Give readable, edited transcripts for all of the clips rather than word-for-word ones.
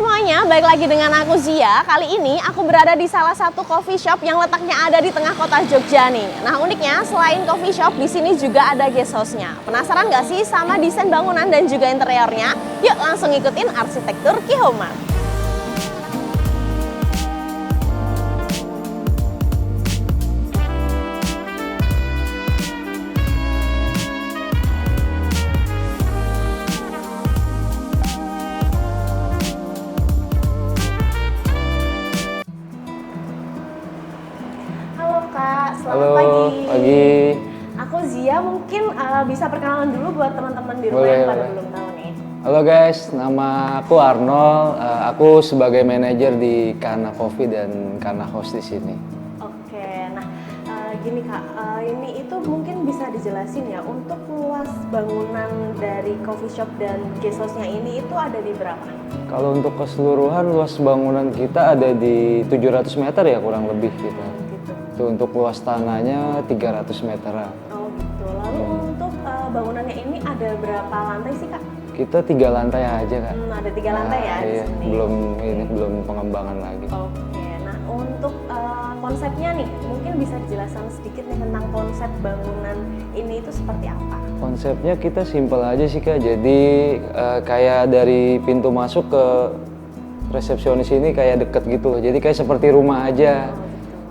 semuanya, balik lagi dengan aku Zia. Kali ini aku berada di salah satu coffee shop yang letaknya ada di tengah kota Jogja nih. Nah uniknya selain coffee shop di sini juga ada guest house-nya. Penasaran nggak sih sama desain bangunan dan juga interiornya? Yuk langsung ikutin arsitektur Kihoma. Selamat pagi. Aku Zia, mungkin bisa perkenalan dulu buat teman-teman di rumah yang pada belum tahu nih. Halo guys, nama aku Arnold. Aku sebagai manajer di Kana Coffee dan Kana House di sini. Oke, nah gini Kak, ini itu mungkin bisa dijelasin ya untuk luas bangunan dari coffee shop dan guest house-nya ini itu ada di berapa? Kalau untuk keseluruhan luas bangunan kita ada di 700 meter ya kurang lebih gitu. Itu untuk luas tanahnya 300 meteran. Oh gitu. Lalu untuk bangunannya ini ada berapa lantai sih Kak? Kita 3 lantai aja Kak. Ada 3 lantai ya iya, di sini. Belum pengembangan lagi. Oke. Nah untuk konsepnya nih, mungkin bisa dijelaskan sedikit nih tentang konsep bangunan ini itu seperti apa? Konsepnya kita simpel aja sih Kak. Jadi kayak dari pintu masuk ke resepsionis ini kayak deket gitu. Jadi kayak seperti rumah aja.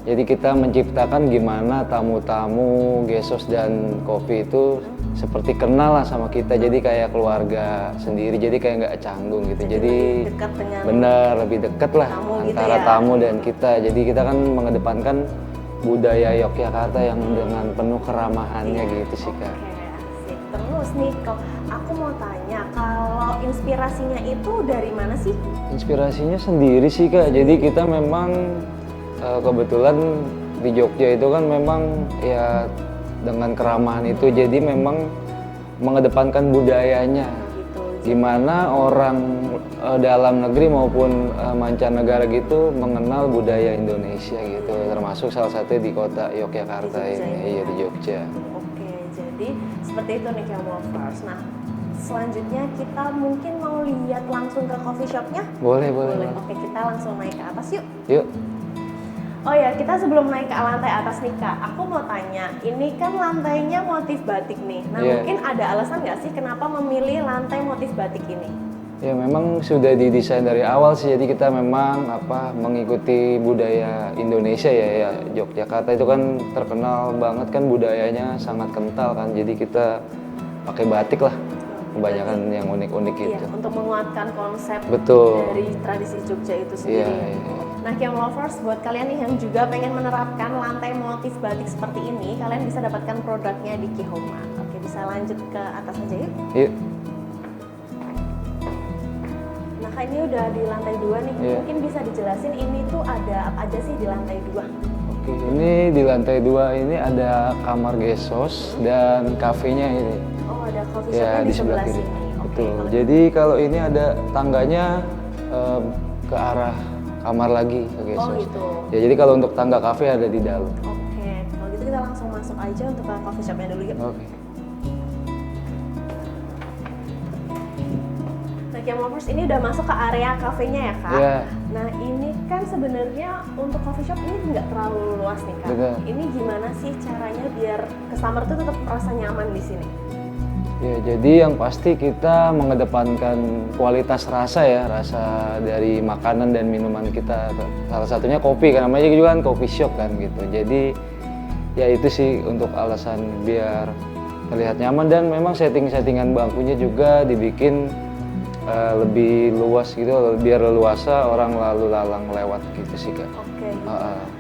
Jadi kita menciptakan gimana tamu-tamu, guest house dan kopi itu seperti kenal lah sama kita. Jadi kayak keluarga sendiri, jadi kayak nggak canggung gitu. Jadi dekat dengan lebih dekat lah antara gitu ya? tamu dan kita. Jadi kita kan mengedepankan budaya Yogyakarta yang dengan penuh keramahannya gitu sih Kak. Oke, asik. Terus nih kok aku mau tanya, kalau inspirasinya itu dari mana sih? Inspirasinya sendiri sih Kak. Jadi kita memang kebetulan di Jogja itu kan memang ya dengan keramahan itu jadi memang mengedepankan budayanya. Gimana orang dalam negeri maupun mancanegara gitu mengenal budaya Indonesia gitu, termasuk salah satu di kota Yogyakarta ini, di Jogja. Oke, jadi seperti itu nih Cam Lovers. Nah, selanjutnya kita mungkin mau lihat langsung ke coffee shopnya? Boleh. Oke, kita langsung naik ke atas yuk. Yuk. Oh ya, kita sebelum naik ke lantai atas nih Kak, aku mau tanya, ini kan lantainya motif batik nih. Nah mungkin ada alasan nggak sih kenapa memilih lantai motif batik ini? Ya memang sudah didesain dari awal sih, jadi kita memang mengikuti budaya Indonesia ya. Yogyakarta itu kan terkenal banget kan budayanya sangat kental kan, jadi kita pakai batik lah. Kebanyakan yang unik-unik gitu. Iya, untuk menguatkan konsep dari tradisi Jogja itu sendiri. Iya. Nah, Cam Lovers, buat kalian nih yang juga pengen menerapkan lantai motif batik seperti ini, kalian bisa dapatkan produknya di Kihoma. Oke, bisa lanjut ke atas aja yuk. Yuk. Nah, Kak, ini udah di lantai 2 nih. Mungkin bisa dijelasin ini tuh ada apa aja sih di lantai 2? Oke, ini di lantai 2 ini ada kamar guest house dan kafenya ini. Oh, ada coffee shopnya di sebelah sini. Betul. Jadi kalau ini ada tangganya ke arah kamar lagi ke guest house. Gitu. Ya, jadi kalau untuk tangga kafe ada di dalam. Oke, kalau gitu kita langsung masuk aja untuk ke coffee shopnya dulu yuk. Oke. Nah, Cam Lovers, ini udah masuk ke area kafenya ya Kak? Iya. Nah ini kan sebenarnya untuk coffee shop ini nggak terlalu luas nih Kak. Betul. Ini gimana sih caranya biar customer tuh tetap merasa nyaman di sini? Ya, jadi yang pasti kita mengedepankan kualitas rasa ya, rasa dari makanan dan minuman kita. Salah satunya kopi, kan namanya juga kan coffee shop kan gitu. Jadi ya itu sih untuk alasan biar terlihat nyaman, dan memang settingan bangkunya juga dibikin lebih luas gitu, biar leluasa orang lalu lalang lewat gitu sih Kak. Oke.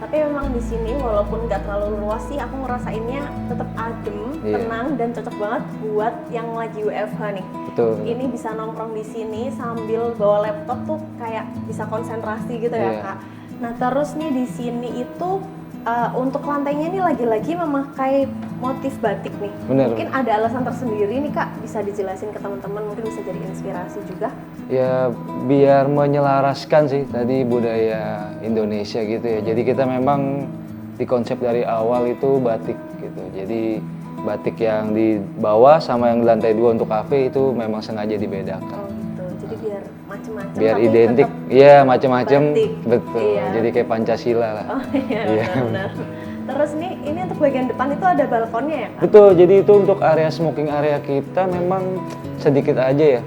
Tapi memang di sini walaupun nggak terlalu luas sih, aku ngerasainnya tetap adem, tenang dan cocok banget buat yang lagi WFH nih. Betul. Ini bisa nongkrong di sini sambil bawa laptop tuh kayak bisa konsentrasi gitu ya Kak. Nah terus nih di sini itu untuk lantainya ini lagi-lagi memakai motif batik nih. Bener. Mungkin ada alasan tersendiri nih Kak, bisa dijelasin ke teman-teman, mungkin bisa jadi inspirasi juga. Ya biar menyelaraskan sih tadi budaya Indonesia gitu ya. Jadi kita memang di konsep dari awal itu batik gitu. Jadi batik yang di bawah sama yang di lantai 2 untuk kafe itu memang sengaja dibedakan. Oh gitu, jadi biar macam macam-macam. Biar tapi identik, tetap iya macam-macam, batik. betul. Iya. Jadi kayak Pancasila lah. Oh iya, Iya. benar. Terus nih, ini untuk bagian depan itu ada balkonnya ya, Kak? Betul, jadi itu untuk area smoking area kita memang sedikit aja ya.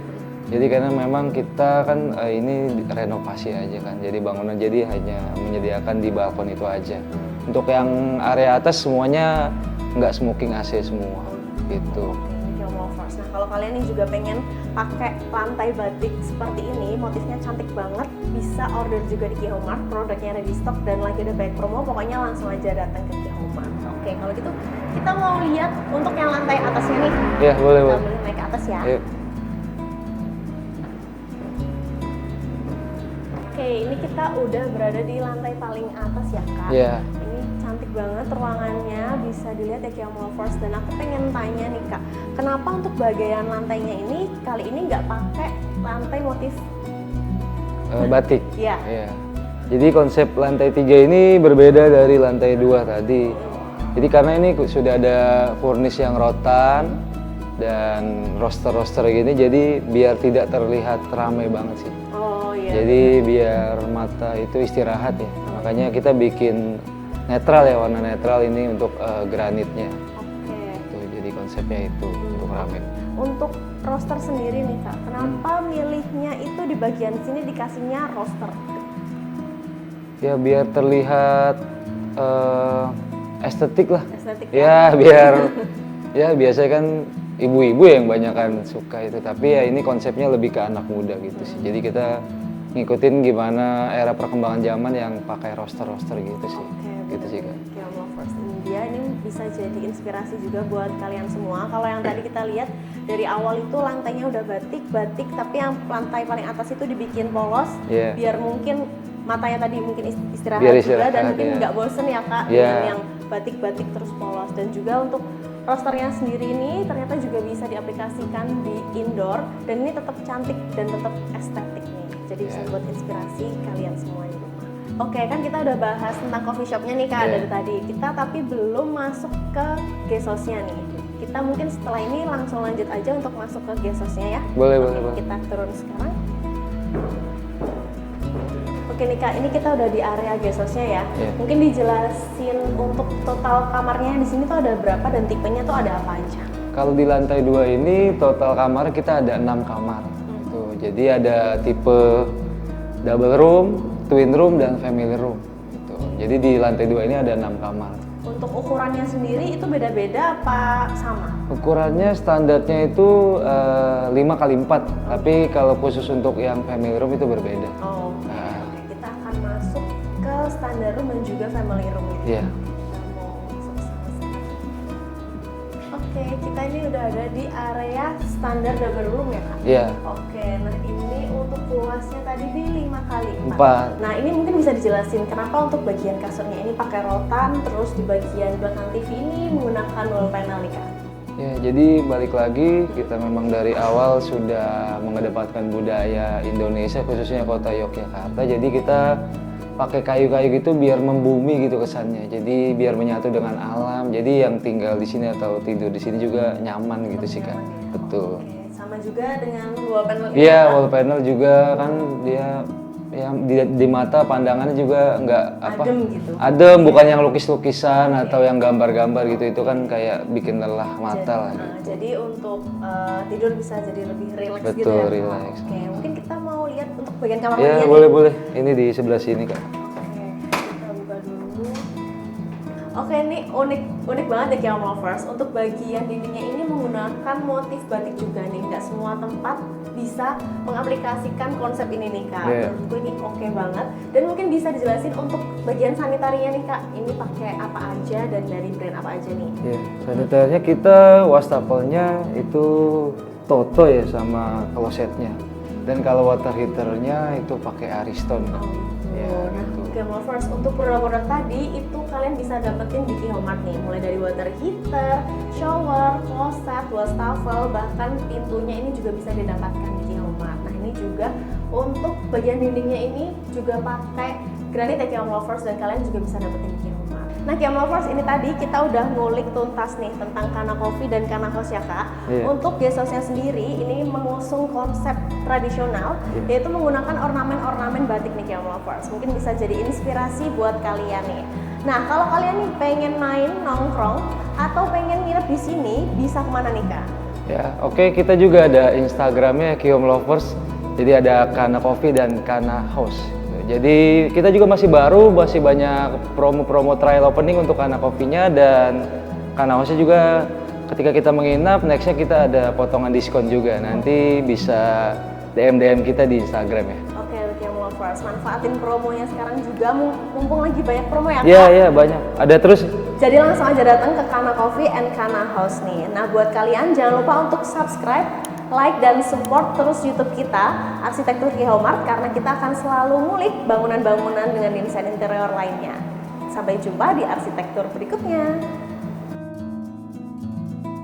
Jadi karena memang kita kan ini renovasi aja kan, jadi bangunan jadi hanya menyediakan di balkon itu aja. Untuk yang area atas semuanya nggak smoking AC semua, gitu. Oke, Lovers. Nah, kalau kalian nih juga pengen pakai lantai batik seperti ini, motifnya cantik banget, bisa order juga di Kihomart, produknya ada di stok dan lagi ada banyak promo, pokoknya langsung aja datang ke Kihomart. Oke, kalau gitu kita mau lihat untuk yang lantai atasnya nih. Ya boleh Kita boleh. boleh naik ke atas ya. Yuk. Oke, ini kita udah berada di lantai paling atas ya, Kak. Iya. Ini cantik banget ruangannya, bisa dilihat ya Kiam Lovers. Dan aku pengen tanya nih, Kak, kenapa untuk bagian lantainya ini kali ini nggak pakai lantai motif? Batik. Iya. Iya. Jadi konsep lantai 3 ini berbeda dari lantai 2 tadi. Jadi karena ini sudah ada furnish yang rotan dan roster-roster gini, jadi biar tidak terlihat ramai banget sih. Oh iya. Jadi biar mata itu istirahat ya. Makanya kita bikin netral ya, warna netral ini untuk granitnya. Oke. Tuh, jadi konsepnya itu untuk rame. Untuk roster sendiri nih, Kak, kenapa milihnya itu di bagian sini dikasihnya roster? Ya biar terlihat estetik lah. Estetik. Ya biar ya biasanya kan ibu-ibu yang banyak kan suka itu, tapi ya ini konsepnya lebih ke anak muda gitu sih. Jadi kita ngikutin gimana era perkembangan zaman yang pakai roster-roster gitu sih. Oke, Gitu sih kan. Kiam Lovers India ini bisa jadi inspirasi juga buat kalian semua. Kalau yang tadi kita lihat dari awal itu lantainya udah batik, tapi yang lantai paling atas itu dibikin polos, Iya. biar mungkin matanya tadi mungkin istirahat, Biar juga istirahat, dan mungkin ya. nggak bosen ya, Kak, Iya. dengan yang batik-batik terus polos. Dan juga untuk rosternya sendiri ini ternyata juga bisa diaplikasikan di indoor dan ini tetap cantik dan tetap estetik nih. Jadi bisa Iya. buat inspirasi kalian semua di rumah. Oke, kan kita udah bahas tentang coffee shopnya nih, Kak, Iya. dari tadi. Kita tapi belum masuk ke gesosnya nih. Kita mungkin setelah ini langsung lanjut aja untuk masuk ke gesosnya ya. Boleh, Oke, boleh, boleh. kita turun sekarang. Oke nih, Kak, ini kita udah di area gesosnya ya. Iya. Mungkin dijelasin untuk total kamarnya di sini tuh ada berapa dan tipenya tuh ada apa aja? Kalau di lantai 2 ini total kamar kita ada 6 kamar. Tuh, jadi ada tipe double room, twin room, dan family room. Gitu. Jadi di lantai 2 ini ada 6 kamar. Untuk ukurannya sendiri itu beda-beda apa sama? Ukurannya standarnya itu 5 kali 4, tapi kalau khusus untuk yang family room itu berbeda. Oh, oke. Nah. Oke, kita akan masuk ke standar room dan juga family room ya. Iya. Kita mau masuk sama-sama. Oke, kita ini udah ada di area standar double room ya, Kak? Iya. Oke, nah ini untuk luasnya tadi di 5 kali 4. 4. Nah, ini mungkin bisa dijelasin kenapa untuk bagian kasurnya ini pakai rotan, terus di bagian belakang TV ini menggunakan wall panel nih, Kak? Ya, jadi balik lagi kita memang dari awal sudah mengedepankan budaya Indonesia khususnya kota Yogyakarta. Jadi kita pakai kayu-kayu gitu biar membumi gitu kesannya. Jadi biar menyatu dengan alam. Jadi yang tinggal di sini atau tidur di sini juga nyaman gitu sih kan. Nyaman ya? Betul. Oke, sama juga dengan wall panel ini. Iya, Kak? wall panel juga kan dia yang di mata pandangannya juga nggak apa Adem gitu. adem, bukan yang lukis-lukisan atau yang gambar-gambar gitu, itu kan kayak bikin lelah mata lah gitu. Jadi untuk tidur bisa jadi lebih rileks gitu Betul, ya. rileks. Oke, mungkin kita mau lihat untuk bagian kamar Ya mandinya nih. boleh boleh, ini di sebelah sini Kak. Oke, kita buka dulu. Oke, ini unik banget ya Kiam Lovers. Untuk bagian dindingnya ini menggunakan motif batik juga nih. Nggak semua tempat bisa mengaplikasikan konsep ini nih, Kak. Yeah. Menurutku ini oke banget. Dan mungkin bisa dijelasin untuk bagian sanitarinya nih, Kak. Ini pakai apa aja dan dari brand apa aja nih? Ya, sanitarinya kita wastafelnya itu Toto ya sama klosetnya. Dan kalau water heaternya itu pakai Ariston. Ya, Nah, gitu. Kiam Lovers, untuk produk-produk tadi itu kalian bisa dapetin di Kihomart nih, mulai dari water heater, shower, kloset, wastafel, bahkan pintunya ini juga bisa didapatkan di Kihomart. Nah, ini juga untuk bagian dindingnya ini juga pakai granit ya Kiam Lovers, dan kalian juga bisa dapetin di Kihomart. Nah, Kiam Lovers, ini tadi kita udah ngulik tuntas nih tentang Kana Coffee dan Kana House ya Kak. Iya. Untuk guest house-nya sendiri ini mengusung konsep tradisional, yaitu menggunakan ornamen-ornamen batik nih Kiam Lovers. Mungkin bisa jadi inspirasi buat kalian nih. Nah, kalau kalian nih pengen main nongkrong atau pengen nginep di sini, bisa kemana nih Kak? Ya, oke, kita juga ada Instagramnya Kiom Lovers. Jadi ada Kana Coffee dan Kana House. Jadi kita juga masih baru, masih banyak promo-promo trial opening untuk Kana Coffee-nya dan Kana House-nya juga ketika kita menginap, next-nya kita ada potongan diskon juga. Nanti bisa DM kita di Instagram ya. Oke, Kiam Lovers, manfaatin promonya sekarang juga, mumpung lagi banyak promo ya Kak? Iya, banyak. Ada terus. Jadi langsung aja datang ke Kana Coffee and Kana House nih. Nah, buat kalian jangan lupa untuk subscribe, like, dan support terus YouTube kita, Arsitektur Ki Haumart, karena kita akan selalu ngulik bangunan-bangunan dengan desain interior lainnya. Sampai jumpa di arsitektur berikutnya.